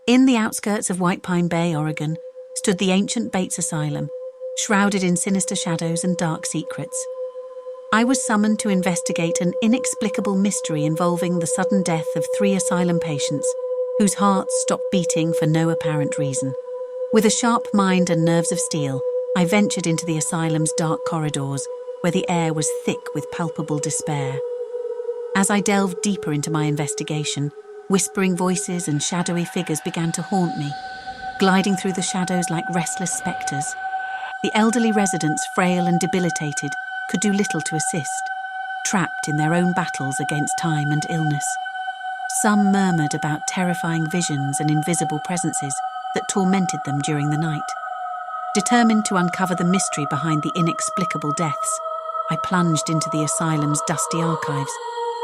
In the outskirts of White Pine Bay, Oregon, stood the ancient Bates Asylum, shrouded in sinister shadows and dark secrets. I was summoned to investigate an inexplicable mystery involving the sudden death of 3 asylum patients whose hearts stopped beating for no apparent reason. With a sharp mind and nerves of steel, I ventured into the asylum's dark corridors, where the air was thick with palpable despair. As I delved deeper into my investigation, whispering voices and shadowy figures began to haunt me, gliding through the shadows like restless spectres. The elderly residents, frail and debilitated, could do little to assist, trapped in their own battles against time and illness. Some murmured about terrifying visions and invisible presences that tormented them during the night. Determined to uncover the mystery behind the inexplicable deaths, I plunged into the asylum's dusty archives,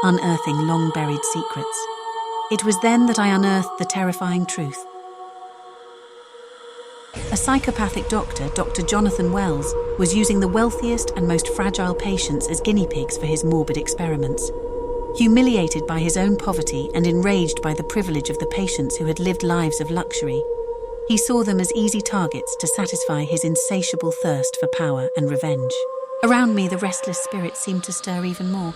unearthing long-buried secrets. It was then that I unearthed the terrifying truth. A psychopathic doctor, Dr. Jonathan Wells, was using the wealthiest and most fragile patients as guinea pigs for his morbid experiments. Humiliated by his own poverty and enraged by the privilege of the patients who had lived lives of luxury, he saw them as easy targets to satisfy his insatiable thirst for power and revenge. Around me, the restless spirits seemed to stir even more,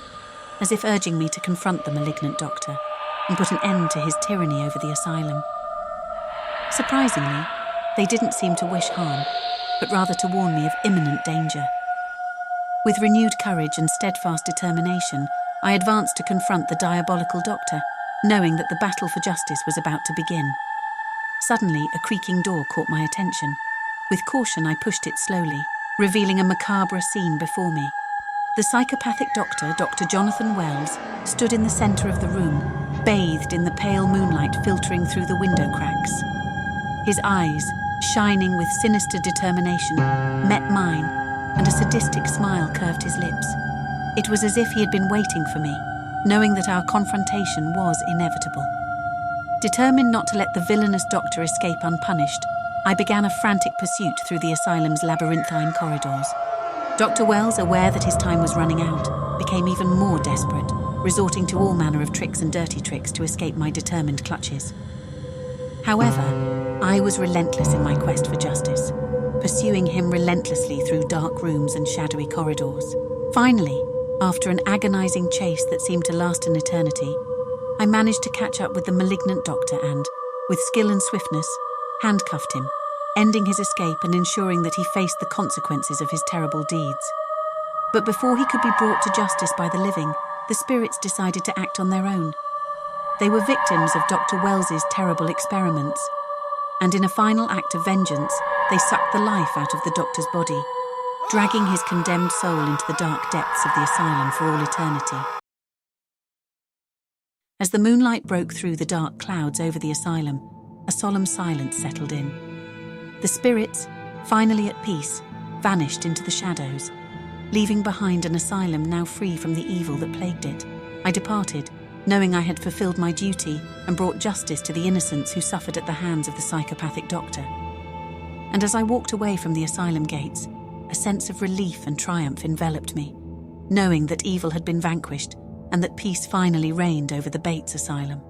as if urging me to confront the malignant doctor and put an end to his tyranny over the asylum. Surprisingly, they didn't seem to wish harm, but rather to warn me of imminent danger. With renewed courage and steadfast determination, I advanced to confront the diabolical doctor, knowing that the battle for justice was about to begin. Suddenly, a creaking door caught my attention. With caution, I pushed it slowly, revealing a macabre scene before me. The psychopathic doctor, Dr. Jonathan Wells, stood in the center of the room, bathed in the pale moonlight filtering through the window cracks. His eyes, shining with sinister determination, met mine, and a sadistic smile curved his lips. It was as if he had been waiting for me, knowing that our confrontation was inevitable. Determined not to let the villainous doctor escape unpunished, I began a frantic pursuit through the asylum's labyrinthine corridors. Dr. Wells, aware that his time was running out, became even more desperate, resorting to all manner of tricks and dirty tricks to escape my determined clutches. However, I was relentless in my quest for justice, pursuing him relentlessly through dark rooms and shadowy corridors. Finally, after an agonizing chase that seemed to last an eternity, I managed to catch up with the malignant doctor and, with skill and swiftness, handcuffed him, ending his escape and ensuring that he faced the consequences of his terrible deeds. But before he could be brought to justice by the living, the spirits decided to act on their own. They were victims of Dr. Wells's terrible experiments, and in a final act of vengeance, they sucked the life out of the doctor's body, dragging his condemned soul into the dark depths of the asylum for all eternity. As the moonlight broke through the dark clouds over the asylum, a solemn silence settled in. The spirits, finally at peace, vanished into the shadows, leaving behind an asylum now free from the evil that plagued it. I departed, knowing I had fulfilled my duty and brought justice to the innocents who suffered at the hands of the psychopathic doctor. And as I walked away from the asylum gates, a sense of relief and triumph enveloped me, knowing that evil had been vanquished and that peace finally reigned over the Bates Asylum.